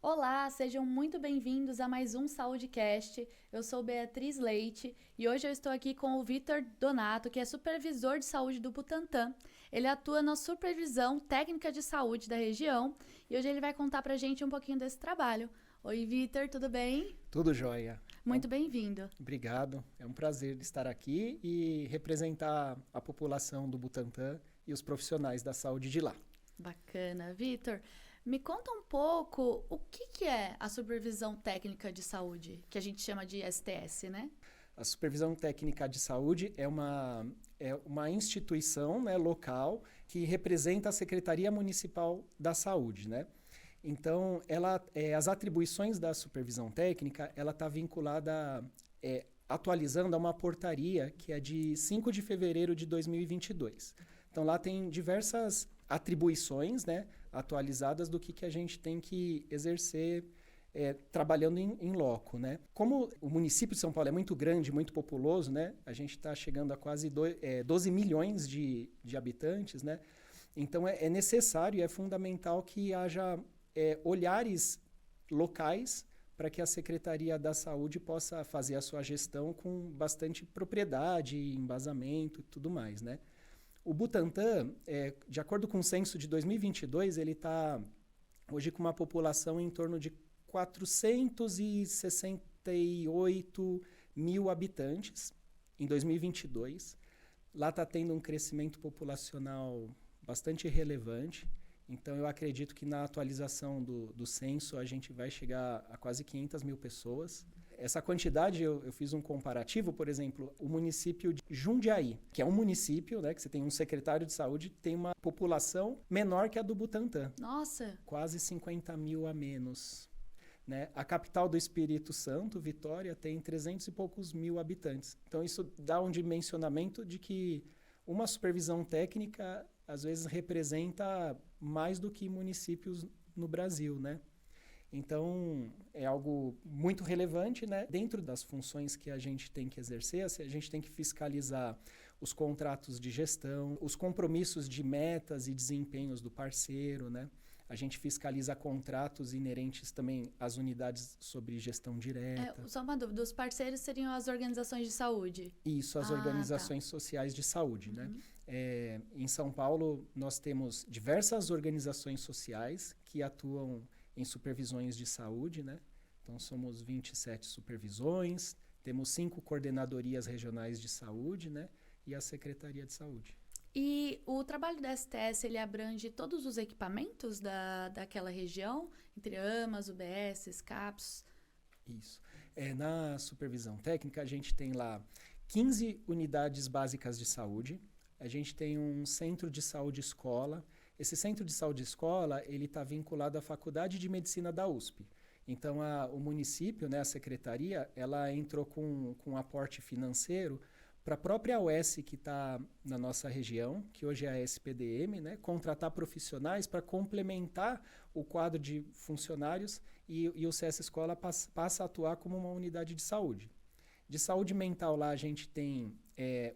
Olá, sejam muito bem-vindos a mais um SaúdeCast. Eu sou Beatriz Leite e hoje eu estou aqui com o Vitor Donato, que é supervisor de saúde do Butantã. Ele atua na supervisão técnica de saúde da região e hoje ele vai contar pra gente um pouquinho desse trabalho. Oi, Vitor, tudo bem? Tudo jóia. Muito bem-vindo. Obrigado. É um prazer estar aqui e representar a população do Butantã e os profissionais da saúde de lá. Bacana. Vitor, me conta um pouco o que é a supervisão técnica de saúde, que a gente chama de STS, né? A Supervisão Técnica de Saúde é uma instituição, né, local que representa a Secretaria Municipal da Saúde, né? Então, as atribuições da supervisão técnica, ela está vinculada, atualizando a uma portaria que é de 5 de fevereiro de 2022. Então, lá tem diversas atribuições, né, atualizadas do que a gente tem que exercer trabalhando em loco, né? Como o município de São Paulo é muito grande, muito populoso, né? A gente está chegando a quase 12 milhões de habitantes, né? Então, é necessário e é fundamental que haja olhares locais para que a Secretaria da Saúde possa fazer a sua gestão com bastante propriedade, embasamento e tudo mais, né? O Butantã, de acordo com o censo de 2022, ele está hoje com uma população em torno de 468 mil habitantes em 2022. Lá está tendo um crescimento populacional bastante relevante. Então, eu acredito que na atualização do censo a gente vai chegar a quase 500 mil pessoas. Essa quantidade, eu fiz um comparativo, por exemplo, o município de Jundiaí, que é um município, né, que você tem um secretário de saúde, tem uma população menor que a do Butantã. Nossa! Quase 50 mil a menos. Né? A capital do Espírito Santo, Vitória, tem 300 e poucos mil habitantes. Então, isso dá um dimensionamento de que uma supervisão técnica, às vezes, representa mais do que municípios no Brasil, né? Então, é algo muito relevante, né? Dentro das funções que a gente tem que exercer, a gente tem que fiscalizar os contratos de gestão, os compromissos de metas e desempenhos do parceiro, né? A gente fiscaliza contratos inerentes também às unidades sobre gestão direta. Só uma dúvida, os parceiros seriam as organizações de saúde? Isso, as organizações sociais de saúde, né? Em São Paulo, nós temos diversas organizações sociais que atuam em supervisões de saúde, né? Então, somos 27 supervisões, temos 5 coordenadorias regionais de saúde, né? E a Secretaria de Saúde. E o trabalho da STS, ele abrange todos os equipamentos daquela região? Entre AMAs, UBS, CAPS? Isso. Na supervisão técnica, a gente tem lá 15 unidades básicas de saúde. A gente tem um centro de saúde escola. Esse centro de saúde escola, ele está vinculado à Faculdade de Medicina da USP. Então, o município, né, a secretaria, ela entrou com um aporte financeiro para a própria UES que está na nossa região, que hoje é a SPDM, né, contratar profissionais para complementar o quadro de funcionários e o CS Escola passa a atuar como uma unidade de saúde. De saúde mental lá a gente tem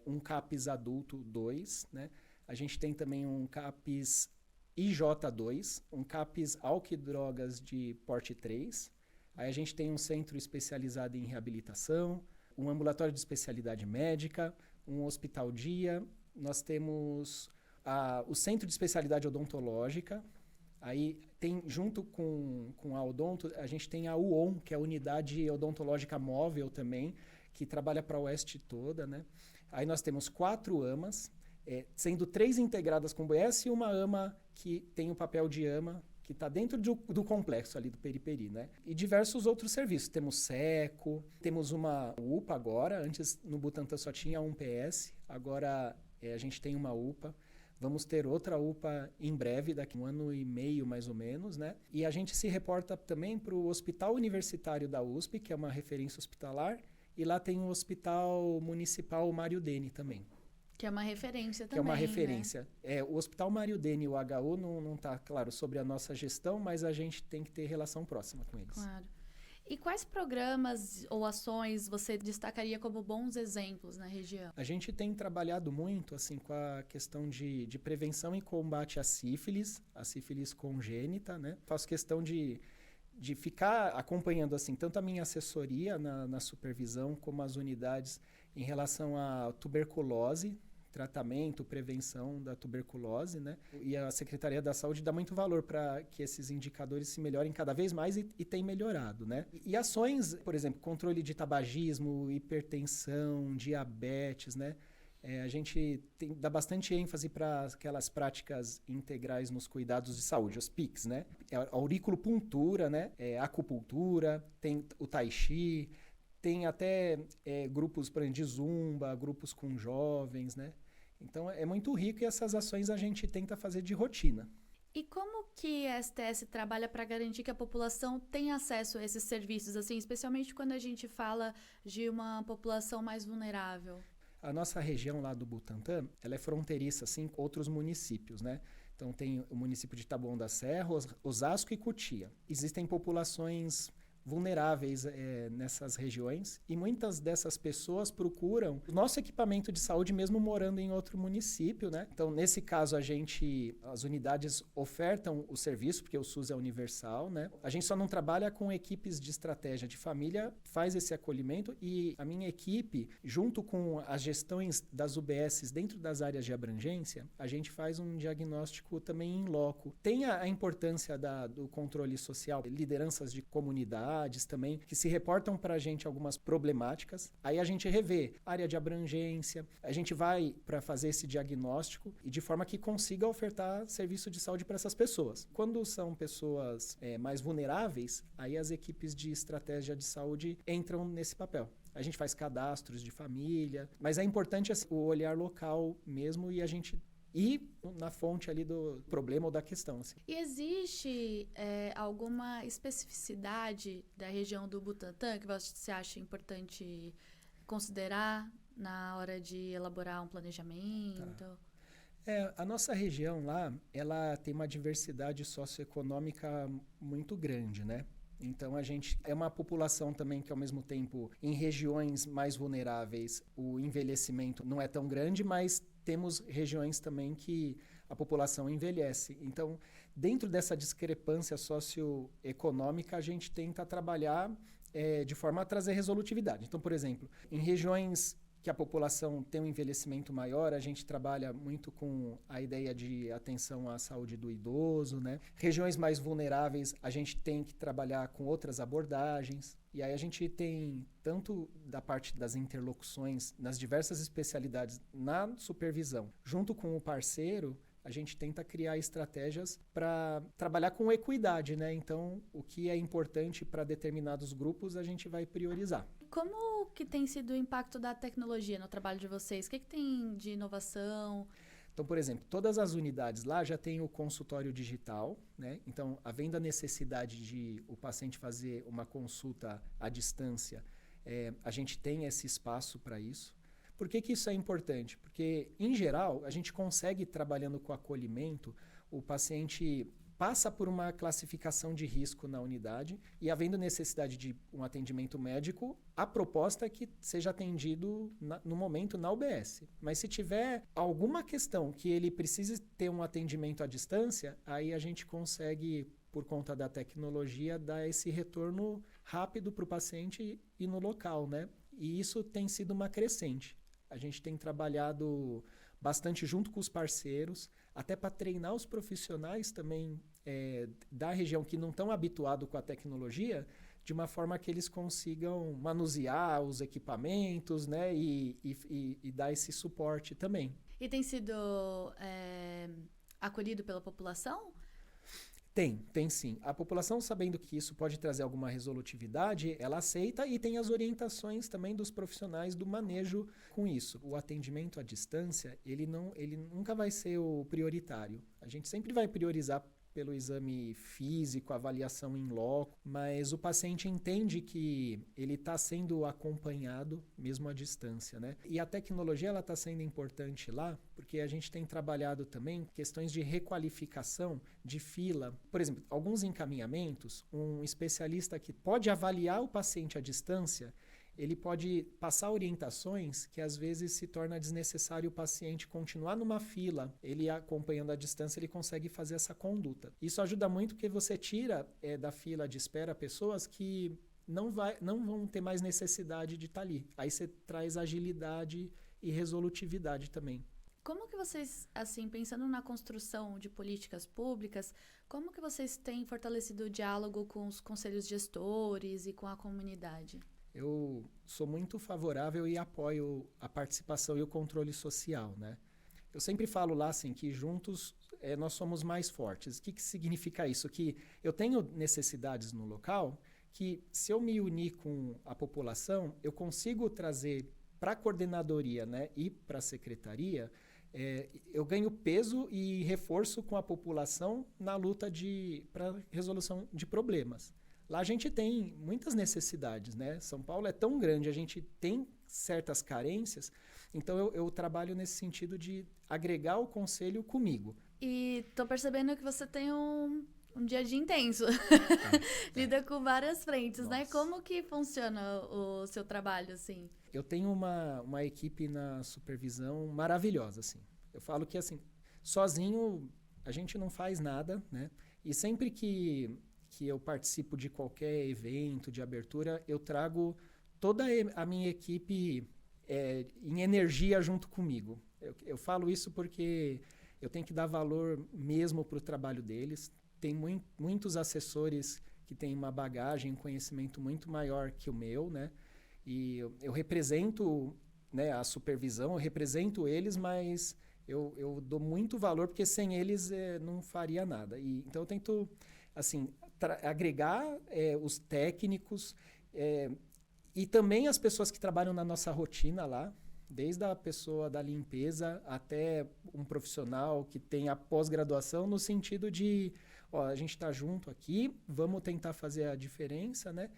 um CAPS adulto 2, né? A gente tem também um CAPS IJ2, um CAPS álcool e drogas de porte 3. Aí a gente tem um centro especializado em reabilitação, um ambulatório de especialidade médica, um hospital-dia. Nós temos o centro de especialidade odontológica. Aí tem, junto com a Odonto, a gente tem a UON, que é a unidade odontológica móvel também, que trabalha para a Oeste toda, né? Aí nós temos 4 AMAs, sendo 3 integradas com o BS e uma AMA que tem o papel de AMA, que está dentro do complexo ali do Periperi, né? E diversos outros serviços. Temos SECO, temos uma UPA agora, antes no Butantã só tinha um PS, agora a gente tem uma UPA. Vamos ter outra UPA em breve, daqui a 1 ano e meio mais ou menos, né? E a gente se reporta também para o Hospital Universitário da USP, que é uma referência hospitalar, e lá tem o Hospital Municipal Mário Dene também. Que é uma referência também, que é uma referência. Né? O Hospital Mário Dene e o HU não está, claro, sobre a nossa gestão, mas a gente tem que ter relação próxima com eles. Claro. E quais programas ou ações você destacaria como bons exemplos na região? A gente tem trabalhado muito assim, com a questão de prevenção e combate à sífilis congênita, né? Faço questão de de ficar acompanhando assim tanto a minha assessoria na supervisão como as unidades em relação à tuberculose, tratamento, prevenção da tuberculose, né? E a Secretaria da Saúde dá muito valor para que esses indicadores se melhorem cada vez mais e tem melhorado, né? E ações, por exemplo, controle de tabagismo, hipertensão, diabetes, né? A gente dá bastante ênfase para aquelas práticas integrais nos cuidados de saúde, os PICs, né? A auriculopuntura, né? Acupuntura, tem o tai chi, tem até grupos, por exemplo, de zumba, grupos com jovens, né? Então é muito rico e essas ações a gente tenta fazer de rotina. E como que a STS trabalha para garantir que a população tenha acesso a esses serviços, assim, especialmente quando a gente fala de uma população mais vulnerável? A nossa região lá do Butantã, ela é fronteiriça, assim, com outros municípios, né? Então tem o município de Taboão da Serra, Osasco e Cotia. Existem populações vulneráveis nessas regiões e muitas dessas pessoas procuram o nosso equipamento de saúde mesmo morando em outro município, né? Então, nesse caso, as unidades ofertam o serviço, porque o SUS é universal, né? A gente só não trabalha com equipes de estratégia de família, faz esse acolhimento e a minha equipe, junto com as gestões das UBSs dentro das áreas de abrangência, a gente faz um diagnóstico também in loco. Tem a importância do controle social, lideranças de comunidade, também, que se reportam para a gente algumas problemáticas. Aí a gente revê área de abrangência, a gente vai para fazer esse diagnóstico e de forma que consiga ofertar serviço de saúde para essas pessoas. Quando são pessoas mais vulneráveis, aí as equipes de estratégia de saúde entram nesse papel. A gente faz cadastros de família, mas é importante assim, o olhar local mesmo e a gente ir na fonte ali do problema ou da questão. Assim. E existe alguma especificidade da região do Butantã que você acha importante considerar na hora de elaborar um planejamento? Tá. A nossa região lá, ela tem uma diversidade socioeconômica muito grande, né? Então, a gente é uma população também que, ao mesmo tempo, em regiões mais vulneráveis, o envelhecimento não é tão grande, mas temos regiões também que a população envelhece. Então, dentro dessa discrepância socioeconômica, a gente tenta trabalhar de forma a trazer resolutividade. Então, por exemplo, em regiões que a população tem um envelhecimento maior, a gente trabalha muito com a ideia de atenção à saúde do idoso, né? Regiões mais vulneráveis, a gente tem que trabalhar com outras abordagens. E aí a gente tem, tanto da parte das interlocuções, nas diversas especialidades, na supervisão, junto com o parceiro, a gente tenta criar estratégias para trabalhar com equidade, né? Então, o que é importante para determinados grupos, a gente vai priorizar. Como que tem sido o impacto da tecnologia no trabalho de vocês? O que tem de inovação? Então, por exemplo, todas as unidades lá já tem o consultório digital, né? Então, havendo a necessidade de o paciente fazer uma consulta à distância, a gente tem esse espaço para isso. Por que isso é importante? Porque, em geral, a gente consegue, trabalhando com acolhimento, o paciente passa por uma classificação de risco na unidade e, havendo necessidade de um atendimento médico, a proposta é que seja atendido no momento na UBS. Mas se tiver alguma questão que ele precise ter um atendimento à distância, aí a gente consegue, por conta da tecnologia, dar esse retorno rápido para o paciente e no local, né? E isso tem sido uma crescente. A gente tem trabalhado bastante junto com os parceiros, até para treinar os profissionais também da região que não estão habituados com a tecnologia, de uma forma que eles consigam manusear os equipamentos, né, e dar esse suporte também. E tem sido acolhido pela população? Tem sim. A população, sabendo que isso pode trazer alguma resolutividade, ela aceita e tem as orientações também dos profissionais do manejo com isso. O atendimento à distância, ele nunca vai ser o prioritário. A gente sempre vai priorizar pelo exame físico, avaliação in loco, mas o paciente entende que ele está sendo acompanhado mesmo à distância, né? E a tecnologia ela está sendo importante lá, porque a gente tem trabalhado também questões de requalificação de fila. Por exemplo, alguns encaminhamentos, um especialista que pode avaliar o paciente à distância, ele pode passar orientações que às vezes se torna desnecessário o paciente continuar numa fila. Ele acompanhando a distância, ele consegue fazer essa conduta. Isso ajuda muito porque você tira da fila de espera pessoas que não vão ter mais necessidade de estar ali. Aí você traz agilidade e resolutividade também. Como que vocês, assim, pensando na construção de políticas públicas, como que vocês têm fortalecido o diálogo com os conselhos gestores e com a comunidade? Eu sou muito favorável e apoio a participação e o controle social, né? Eu sempre falo lá assim que juntos nós somos mais fortes. O que significa isso? Que eu tenho necessidades no local que, se eu me unir com a população, eu consigo trazer para a coordenadoria, né, e para a secretaria, eu ganho peso e reforço com a população na luta para resolução de problemas. Lá a gente tem muitas necessidades, né? São Paulo é tão grande, a gente tem certas carências, então eu trabalho nesse sentido de agregar o conselho comigo. E tô percebendo que você tem um dia a dia intenso. Lida com várias frentes, né? Como que funciona o seu trabalho, assim? Eu tenho uma equipe na supervisão maravilhosa, assim. Eu falo que, assim, sozinho a gente não faz nada, né? E sempre que eu participo de qualquer evento de abertura, eu trago toda a minha equipe em energia junto comigo. Eu falo isso porque eu tenho que dar valor mesmo para o trabalho deles. Tem muitos assessores que têm uma bagagem, um conhecimento muito maior que o meu, né? E eu represento, né, a supervisão, eu represento eles, mas eu dou muito valor, porque sem eles não faria nada. Então eu tento, assim, agregar os técnicos e também as pessoas que trabalham na nossa rotina lá, desde a pessoa da limpeza até um profissional que tem a pós-graduação, no sentido de, a gente está junto aqui, vamos tentar fazer a diferença, né?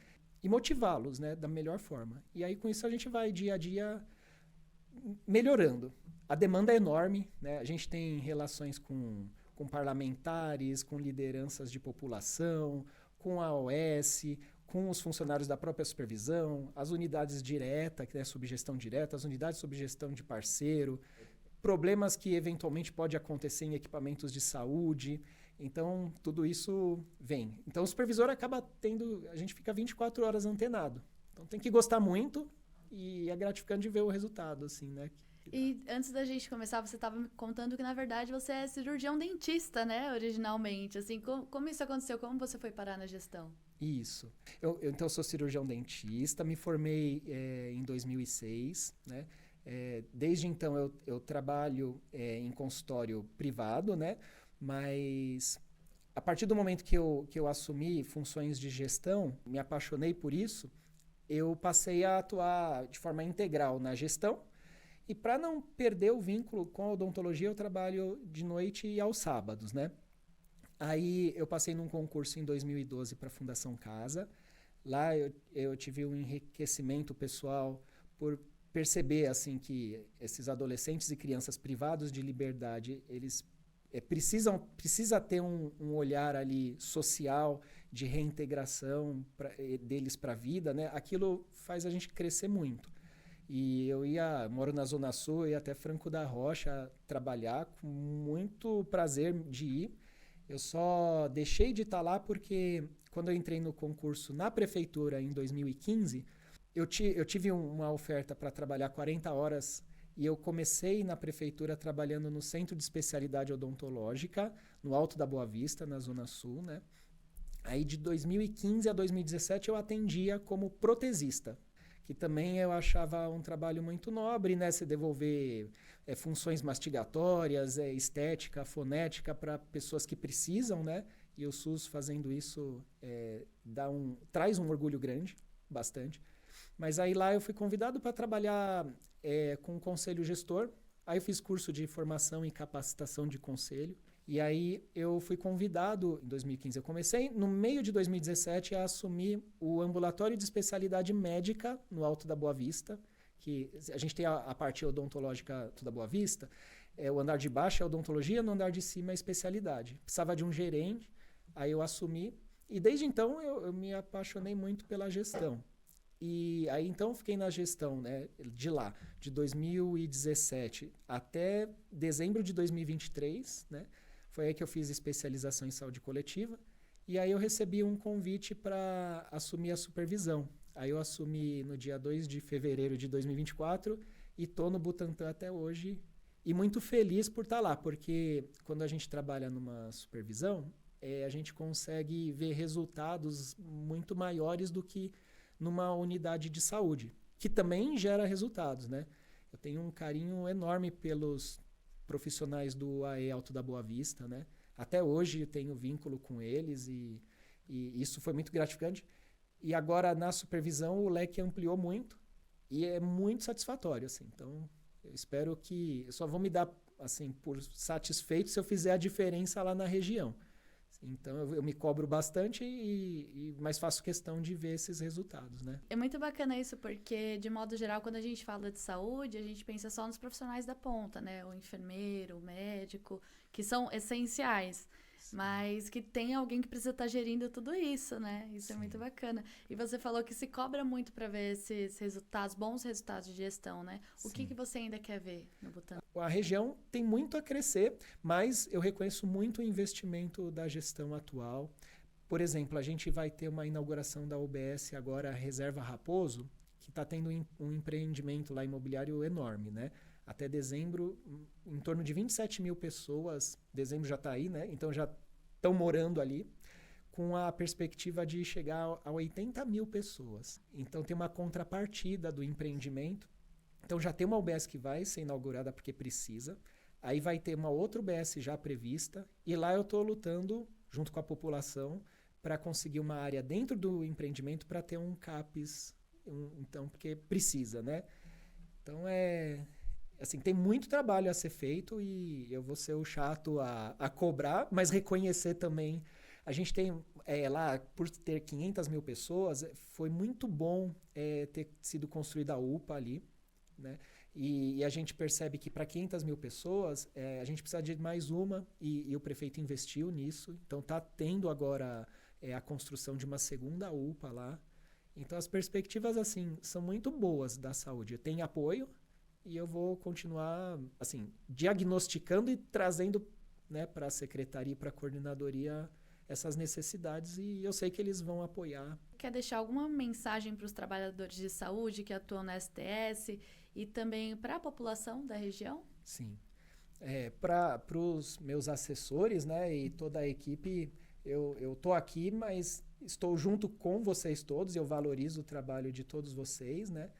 E motivá-los, né, da melhor forma. E aí, com isso, a gente vai dia a dia melhorando. A demanda é enorme, né? A gente tem relações com parlamentares, com lideranças de população, com a OS, com os funcionários da própria supervisão, as unidades diretas, que é subgestão direta, as unidades de subgestão de parceiro, problemas que eventualmente pode acontecer em equipamentos de saúde. Então, tudo isso vem. Então, o supervisor acaba tendo... A gente fica 24 horas antenado. Então, tem que gostar muito e é gratificante de ver o resultado, assim, né? E antes da gente começar, você estava me contando que, na verdade, você é cirurgião dentista, né? Originalmente. Assim, como isso aconteceu? Como você foi parar na gestão? Isso. Então, eu sou cirurgião dentista, me formei em 2006, né? Desde então, eu trabalho em consultório privado, né? Mas a partir do momento que eu assumi funções de gestão, me apaixonei por isso, eu passei a atuar de forma integral na gestão. E para não perder o vínculo com a odontologia, eu trabalho de noite e aos sábados, né? Aí eu passei num concurso em 2012 para a Fundação Casa. Lá eu tive um enriquecimento pessoal por perceber assim que esses adolescentes e crianças privados de liberdade, eles precisa ter um olhar ali social de reintegração deles para a vida, né? Aquilo faz a gente crescer muito. E moro na Zona Sul, ia até Franco da Rocha trabalhar, com muito prazer de ir. Eu só deixei de estar lá porque quando eu entrei no concurso na prefeitura em 2015, eu tive uma oferta para trabalhar 40 horas e eu comecei na prefeitura trabalhando no Centro de Especialidade Odontológica, no Alto da Boa Vista, na Zona Sul, né? Aí de 2015 a 2017 eu atendia como protesista, que também eu achava um trabalho muito nobre, né? Você devolver funções mastigatórias, estética, fonética para pessoas que precisam, né? E o SUS fazendo isso traz um orgulho grande, bastante. Mas aí lá eu fui convidado para trabalhar com o conselho gestor. Aí eu fiz curso de formação e capacitação de conselho. E aí eu fui convidado, em 2015 eu comecei, no meio de 2017 a assumir o ambulatório de especialidade médica no Alto da Boa Vista, que a gente tem a parte odontológica da Boa Vista, o andar de baixo é odontologia, no andar de cima é especialidade. Precisava de um gerente, aí eu assumi, e desde então eu me apaixonei muito pela gestão. E aí, então, eu fiquei na gestão, né, de lá, de 2017 até dezembro de 2023, né? Foi aí que eu fiz especialização em saúde coletiva. E aí eu recebi um convite para assumir a supervisão. Aí eu assumi no dia 2 de fevereiro de 2024 e estou no Butantan até hoje. E muito feliz por estar lá, porque quando a gente trabalha numa supervisão, a gente consegue ver resultados muito maiores do que numa unidade de saúde, que também gera resultados, né? Eu tenho um carinho enorme pelos profissionais do AE Alto da Boa Vista, né? Até hoje eu tenho vínculo com eles e isso foi muito gratificante. E agora na supervisão o leque ampliou muito e é muito satisfatório, assim. Então eu espero que eu só vou me dar assim por satisfeito se eu fizer a diferença lá na região. Então eu me cobro bastante mas faço questão de ver esses resultados, né? É muito bacana isso, porque, de modo geral, quando a gente fala de saúde, a gente pensa só nos profissionais da ponta, né? O enfermeiro, o médico, que são essenciais. Sim. Mas que tem alguém que precisa estar gerindo tudo isso, né? Isso Sim. É muito bacana. E você falou que se cobra muito para ver esses resultados, bons resultados de gestão, né? O que você ainda quer ver no Butantan? A região tem muito a crescer, mas eu reconheço muito o investimento da gestão atual. Por exemplo, a gente vai ter uma inauguração da UBS agora, Reserva Raposo, que está tendo um empreendimento lá imobiliário enorme, né? Até dezembro, em torno de 27 mil pessoas, dezembro já está aí, né? Então já estão morando ali, com a perspectiva de chegar a 80 mil pessoas. Então tem uma contrapartida do empreendimento. Então já tem uma UBS que vai ser inaugurada porque precisa. Aí vai ter uma outra UBS já prevista. E lá eu estou lutando, junto com a população, para conseguir uma área dentro do empreendimento para ter um CAPES. Então, porque precisa, né? Então assim, tem muito trabalho a ser feito e eu vou ser o chato a cobrar, mas reconhecer também. A gente tem lá, por ter 500 mil pessoas, foi muito bom ter sido construída a UPA ali, né? E a gente percebe que para 500 mil pessoas, a gente precisa de mais uma e o prefeito investiu nisso. Então está tendo agora a construção de uma segunda UPA lá. Então as perspectivas assim são muito boas da saúde. Tem apoio e eu vou continuar assim diagnosticando e trazendo, né, para a secretaria e para a coordenadoria essas necessidades e eu sei que eles vão apoiar. Quer deixar alguma mensagem para os trabalhadores de saúde que atuam na STS e também para a população da região? Sim. Para os meus assessores, né, e toda a equipe, eu estou aqui, mas estou junto com vocês todos, eu valorizo o trabalho de todos vocês, né?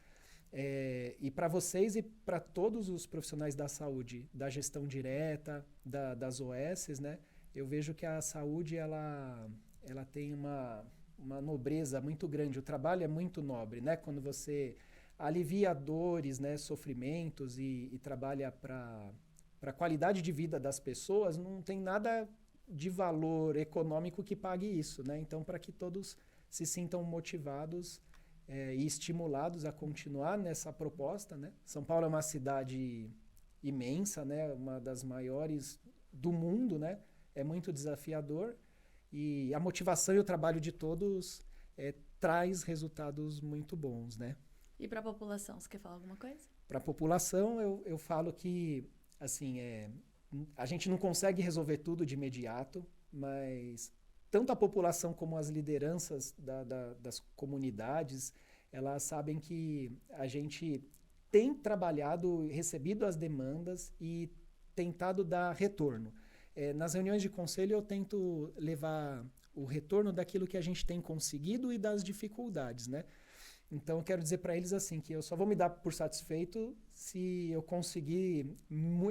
E para vocês e para todos os profissionais da saúde, da gestão direta, das OSs, né? Eu vejo que a saúde ela tem uma nobreza muito grande. O trabalho é muito nobre, né? Quando você alivia dores, né, sofrimentos e trabalha para a qualidade de vida das pessoas, não tem nada de valor econômico que pague isso, né? Então, para que todos se sintam motivados e estimulados a continuar nessa proposta, né? São Paulo é uma cidade imensa, né? Uma das maiores do mundo, né? É muito desafiador e a motivação e o trabalho de todos traz resultados muito bons, né? E para a população, você quer falar alguma coisa? Para a população, eu falo que assim, a gente não consegue resolver tudo de imediato, mas tanto a população como as lideranças das comunidades, elas sabem que a gente tem trabalhado, recebido as demandas e tentado dar retorno. Nas reuniões de conselho eu tento levar o retorno daquilo que a gente tem conseguido e das dificuldades, né? Então eu quero dizer para eles assim que eu só vou me dar por satisfeito se eu conseguir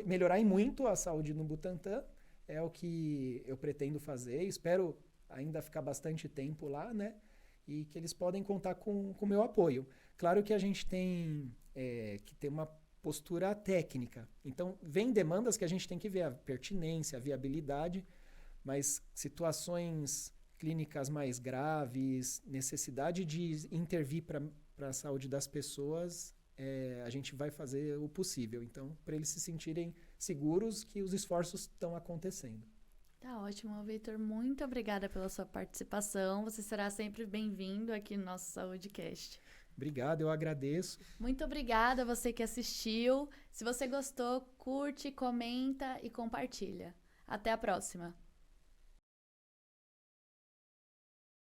melhorar em muito a saúde no Butantan. É o que eu pretendo fazer. Espero ainda ficar bastante tempo lá, né? E que eles podem contar com o meu apoio. Claro que a gente tem que ter uma postura técnica. Então, vem demandas que a gente tem que ver a pertinência, a viabilidade, mas situações clínicas mais graves, necessidade de intervir para a saúde das pessoas, a gente vai fazer o possível. Então, para eles se sentirem seguros que os esforços estão acontecendo. Tá ótimo, Vitor. Muito obrigada pela sua participação. Você será sempre bem-vindo aqui no nosso SaúdeCast. Obrigado, eu agradeço. Muito obrigada a você que assistiu. Se você gostou, curte, comenta e compartilha. Até a próxima.